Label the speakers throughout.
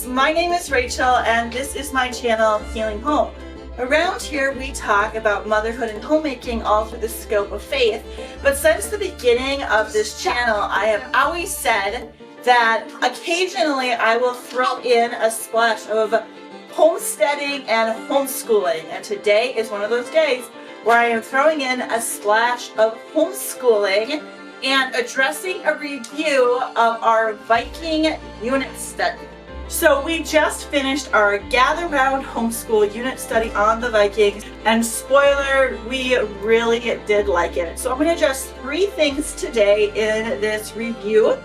Speaker 1: My name is Rachel and this is my channel, Healing Home. Around here we talk about motherhood and homemaking all through the scope of faith, but since the beginning of this channel I have always said that occasionally I will throw in a splash of homesteading and homeschooling, and today is one of those days where I am throwing in a splash of homeschooling and addressing a review of our Viking Unit Study. So we just finished our Gather Round Homeschool Unit Study on the Vikings, and spoiler, we really did like it. So I'm going to address 3 things today in this review.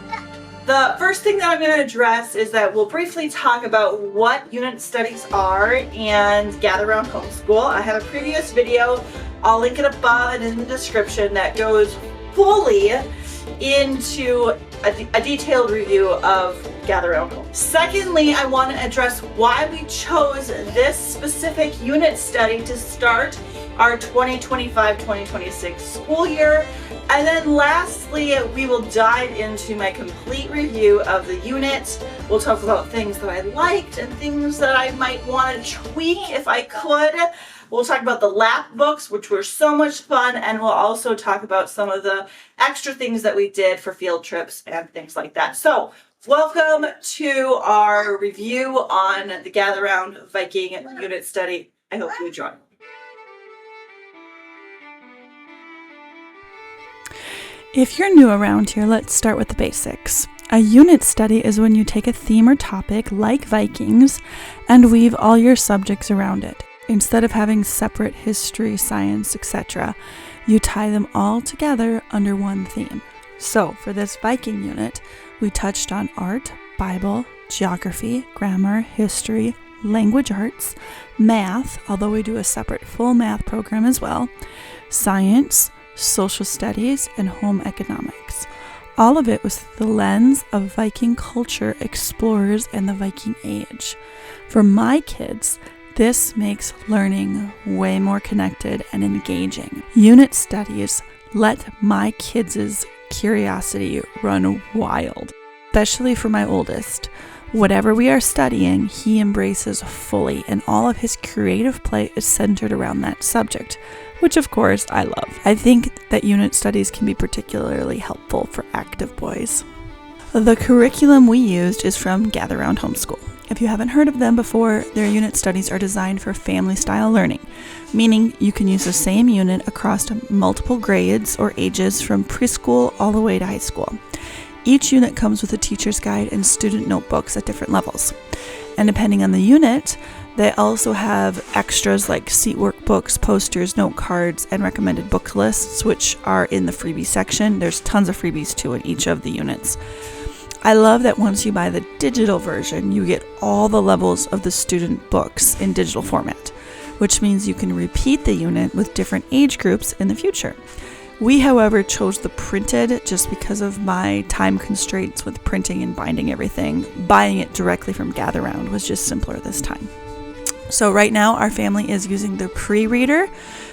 Speaker 1: The first thing that I'm going to address is that we'll briefly talk about what unit studies are and Gather Round Homeschool. I have a previous video, I'll link it above and in the description, that goes fully into a detailed review of Gather Round Home. Secondly, I want to address why we chose this specific unit study to start our 2025-2026 school year. And then lastly, we will dive into my complete review of the unit. We'll talk about things that I liked and things that I might want to tweak if I could. We'll talk about the lap books, which were so much fun, and we'll also talk about some of the extra things that we did for field trips and things like that. So, welcome to our review on the Gather Round Viking Unit Study. I hope you enjoy.
Speaker 2: If you're new around here, let's start with the basics. A unit study is when you take a theme or topic, like Vikings, and weave all your subjects around it. Instead of having separate history, science, etc., you tie them all together under one theme. So, for this Viking unit, we touched on art, Bible, geography, grammar, history, language arts, math, although we do a separate full math program as well, science, social studies, and home economics. All of it was through the lens of Viking culture, explorers, and the Viking Age. For my kids, this makes learning way more connected and engaging. Unit studies let my kids' curiosity run wild, especially for my oldest. Whatever we are studying, he embraces fully, and all of his creative play is centered around that subject, which of course I love. I think that unit studies can be particularly helpful for active boys. The curriculum we used is from Gather Round Homeschool. If you haven't heard of them before, their unit studies are designed for family-style learning, meaning you can use the same unit across multiple grades or ages from preschool all the way to high school. Each unit comes with a teacher's guide and student notebooks at different levels. And depending on the unit, they also have extras like seat workbooks, posters, note cards, and recommended book lists, which are in the freebie section. There's tons of freebies too in each of the units. I love that once you buy the digital version, you get all the levels of the student books in digital format, which means you can repeat the unit with different age groups in the future. We, however, chose the printed just because of my time constraints with printing and binding everything. Buying it directly from Gather Round was just simpler this time. So right now, our family is using the pre-reader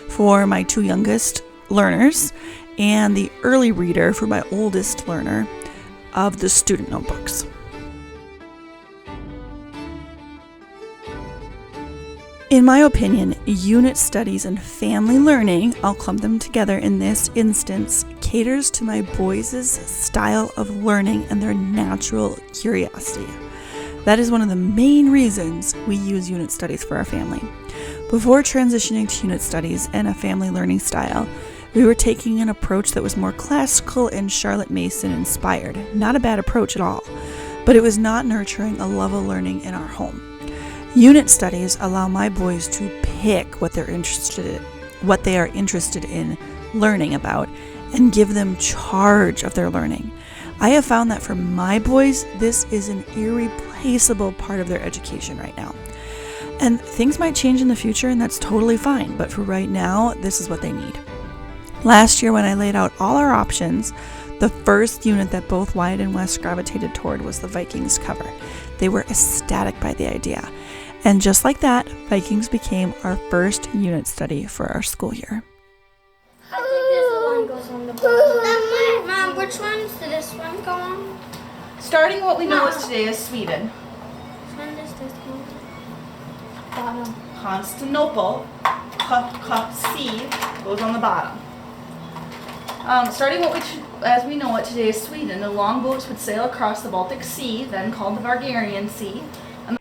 Speaker 2: for my 2 youngest learners and the early reader for my oldest learner of the student notebooks. In my opinion, unit studies and family learning, I'll clump them together in this instance, caters to my boys' style of learning and their natural curiosity. That is one of the main reasons we use unit studies for our family. Before transitioning to unit studies and a family learning style, We were taking an approach that was more classical and Charlotte Mason inspired. Not a bad approach at all, but it was not nurturing a love of learning in our home. Unit studies allow my boys to pick what they are interested in learning about and give them charge of their learning. I have found that for my boys, this is an irreplaceable part of their education right now. And things might change in the future, and that's totally fine, but for right now, this is what they need. Last year, when I laid out all our options, the first unit that both Wyatt and Wes gravitated toward was the Vikings cover. They were ecstatic by the idea. And just like that, Vikings became our first unit study for our school year.
Speaker 3: I think this one goes on the bottom. Mom, which one does this one go on?
Speaker 1: Starting what we know is today is Sweden.
Speaker 3: Which one does this go on? Bottom.
Speaker 1: Constantinople, C, goes on the bottom. Starting as we know it today is Sweden. The longboats would sail across the Baltic Sea, then called the Vargarian Sea.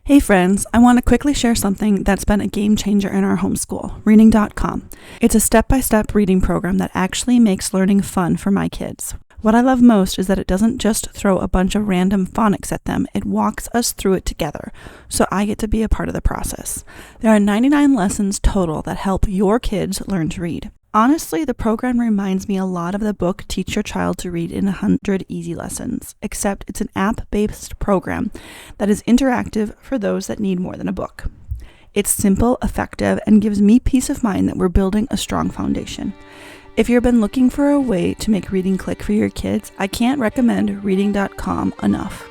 Speaker 2: Hey friends, I want to quickly share something that's been a game changer in our homeschool, reading.com. It's a step-by-step reading program that actually makes learning fun for my kids. What I love most is that it doesn't just throw a bunch of random phonics at them, it walks us through it together, so I get to be a part of the process. There are 99 lessons total that help your kids learn to read. Honestly, the program reminds me a lot of the book Teach Your Child to Read in 100 Easy Lessons, except it's an app-based program that is interactive for those that need more than a book. It's simple, effective, and gives me peace of mind that we're building a strong foundation. If you've been looking for a way to make reading click for your kids, I can't recommend reading.com enough.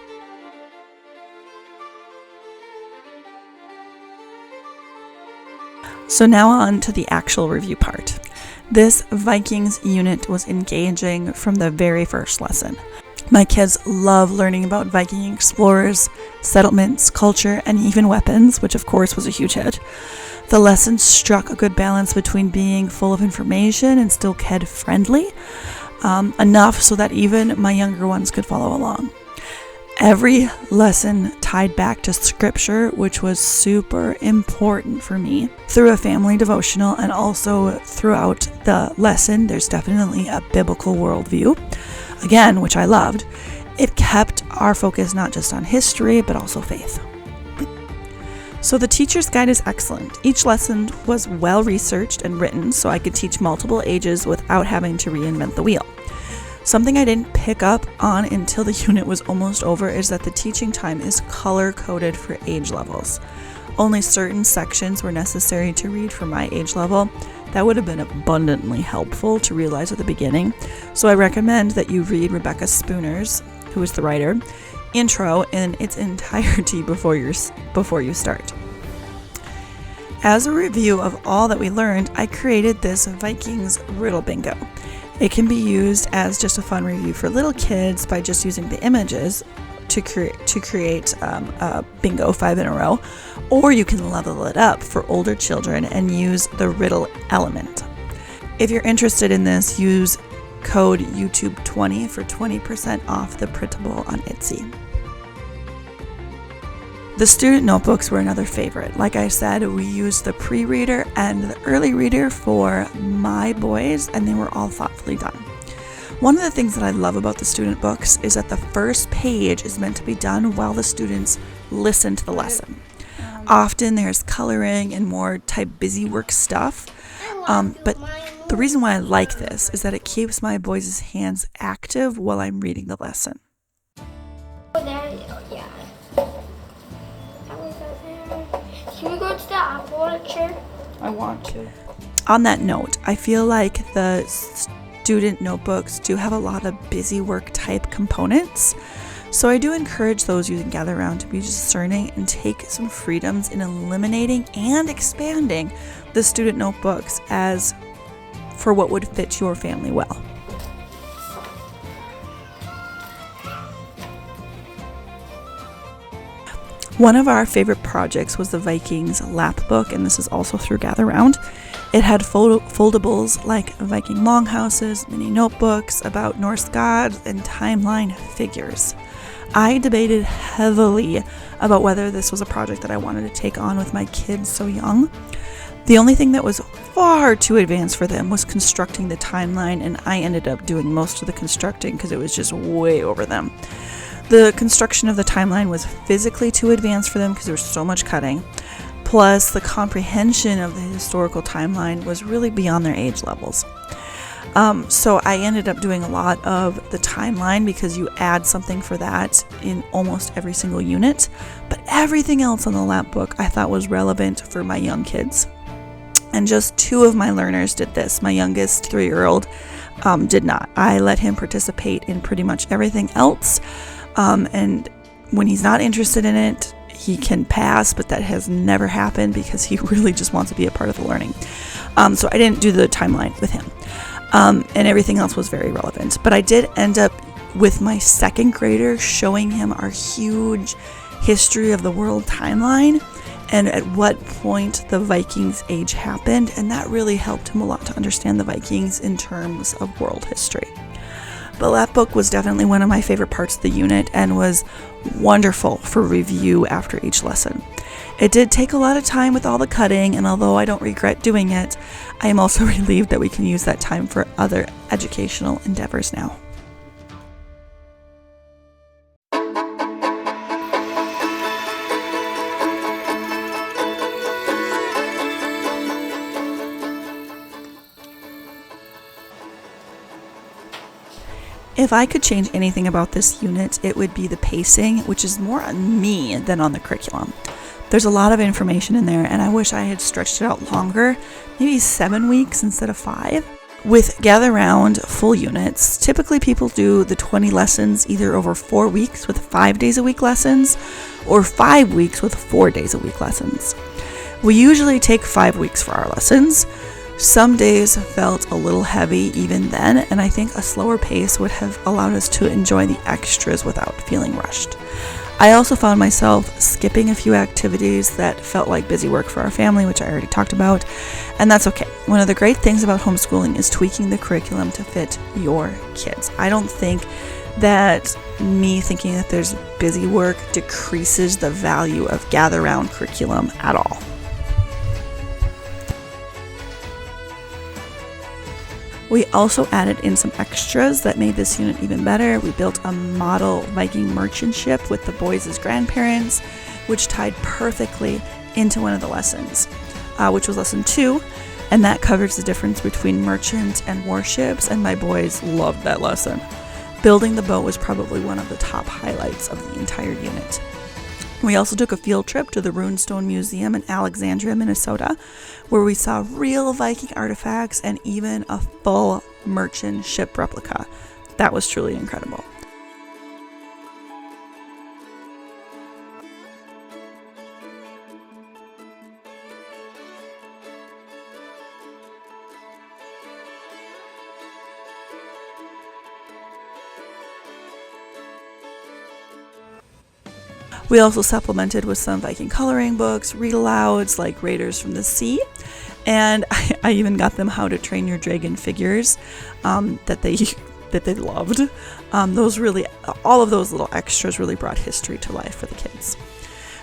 Speaker 2: So now on to the actual review part. This Vikings unit was engaging from the very first lesson. My kids love learning about Viking explorers, settlements, culture, and even weapons, which of course was a huge hit. The lesson struck a good balance between being full of information and still kid-friendly, enough so that even my younger ones could follow along. Every lesson tied back to scripture, which was super important for me. Through a family devotional and also throughout the lesson, there's definitely a biblical worldview, again, which I loved. It kept our focus not just on history, but also faith. So the teacher's guide is excellent. Each lesson was well researched and written so I could teach multiple ages without having to reinvent the wheel. Something I didn't pick up on until the unit was almost over is that the teaching time is color-coded for age levels. Only certain sections were necessary to read for my age level. That would have been abundantly helpful to realize at the beginning, so I recommend that you read Rebecca Spooner's, who is the writer, intro in its entirety before you start. As a review of all that we learned, I created this Vikings riddle bingo. It can be used as just a fun review for little kids by just using the images to create a bingo 5 in a row, or you can level it up for older children and use the riddle element. If you're interested in this, use code YouTube20 for 20% off the printable on Etsy. The student notebooks were another favorite. Like I said, we used the pre-reader and the early reader for my boys, and they were all thoughtfully done. One of the things that I love about the student books is that the first page is meant to be done while the students listen to the lesson. Often there's coloring and more type busy work stuff, but the reason why I like this is that it keeps my boys' hands active while I'm reading the lesson.
Speaker 3: Can we go to the apple orchard?
Speaker 1: I want to.
Speaker 2: On that note, I feel like the student notebooks do have a lot of busy work type components. So I do encourage those using Gather Round to be discerning and take some freedoms in eliminating and expanding the student notebooks as for what would fit your family well. One of our favorite projects was the Vikings Lapbook, and this is also through Gather Round. It had foldables like Viking longhouses, mini notebooks about Norse gods, and timeline figures. I debated heavily about whether this was a project that I wanted to take on with my kids so young. The only thing that was far too advanced for them was constructing the timeline, and I ended up doing most of the constructing because it was just way over them. The construction of the timeline was physically too advanced for them because there was so much cutting. Plus, the comprehension of the historical timeline was really beyond their age levels. So I ended up doing a lot of the timeline because you add something for that in almost every single unit. But everything else on the lap book I thought was relevant for my young kids. And just 2 of my learners did this. My youngest 3-year-old did not. I let him participate in pretty much everything else. And when he's not interested in it, he can pass, but that has never happened because he really just wants to be a part of the learning. So I didn't do the timeline with him. And everything else was very relevant. But I did end up with my 2nd grader showing him our huge history of the world timeline and at what point the Vikings Age happened. And that really helped him a lot to understand the Vikings in terms of world history. The lap book was definitely one of my favorite parts of the unit and was wonderful for review after each lesson. It did take a lot of time with all the cutting, and although I don't regret doing it, I am also relieved that we can use that time for other educational endeavors now. If I could change anything about this unit, it would be the pacing, which is more on me than on the curriculum. There's a lot of information in there, and I wish I had stretched it out longer, maybe 7 weeks instead of 5. With Gather Round full units, typically people do the 20 lessons either over 4 weeks with 5 days a week lessons, or 5 weeks with 4 days a week lessons. We usually take 5 weeks for our lessons. Some days felt a little heavy even then, and I think a slower pace would have allowed us to enjoy the extras without feeling rushed. I also found myself skipping a few activities that felt like busy work for our family, which I already talked about, and that's okay. One of the great things about homeschooling is tweaking the curriculum to fit your kids. I don't think that me thinking that there's busy work decreases the value of Gather Round curriculum at all. We also added in some extras that made this unit even better. We built a model Viking merchant ship with the boys' grandparents, which tied perfectly into one of the lessons, which was lesson 2, and that covers the difference between merchant and warships, and my boys loved that lesson. Building the boat was probably one of the top highlights of the entire unit. We also took a field trip to the Runestone Museum in Alexandria, Minnesota, where we saw real Viking artifacts and even a full merchant ship replica. That was truly incredible. We also supplemented with some Viking coloring books, read-alouds like Raiders from the Sea, and I even got them How to Train Your Dragon figures that they loved. All of those little extras really brought history to life for the kids.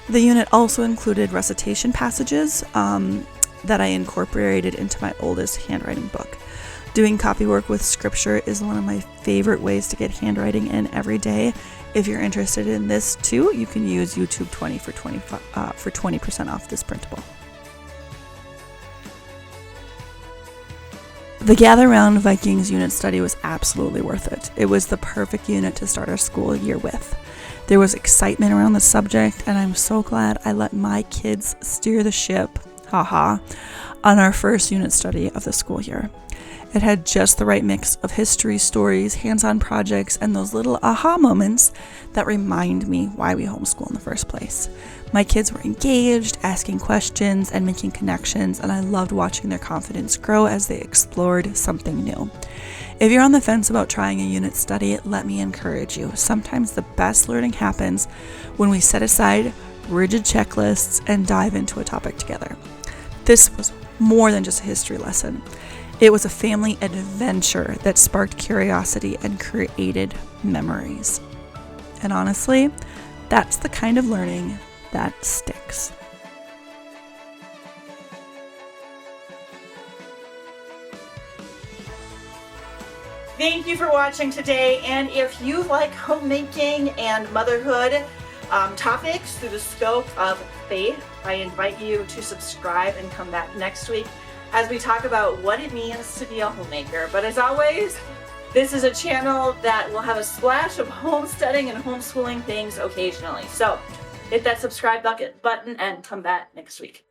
Speaker 2: The unit also included recitation passages that I incorporated into my oldest handwriting book. Doing copywork with scripture is one of my favorite ways to get handwriting in every day. If you're interested in this too, you can use YouTube 20 for 20% off this printable. The Gather Round Vikings Unit Study was absolutely worth it. It was the perfect unit to start our school year with. There was excitement around the subject, and I'm so glad I let my kids steer the ship, on our first unit study of the school year. It had just the right mix of history, stories, hands-on projects, and those little aha moments that remind me why we homeschool in the first place. My kids were engaged, asking questions, and making connections, and I loved watching their confidence grow as they explored something new. If you're on the fence about trying a unit study, let me encourage you. Sometimes the best learning happens when we set aside rigid checklists and dive into a topic together. This was more than just a history lesson. It was a family adventure that sparked curiosity and created memories. And honestly, that's the kind of learning that sticks.
Speaker 1: Thank you for watching today, and if you like homemaking and motherhood topics through the scope of faith, I invite you to subscribe and come back next week as we talk about what it means to be a homemaker. But as always, this is a channel that will have a splash of homesteading and homeschooling things occasionally. So hit that subscribe button and come back next week.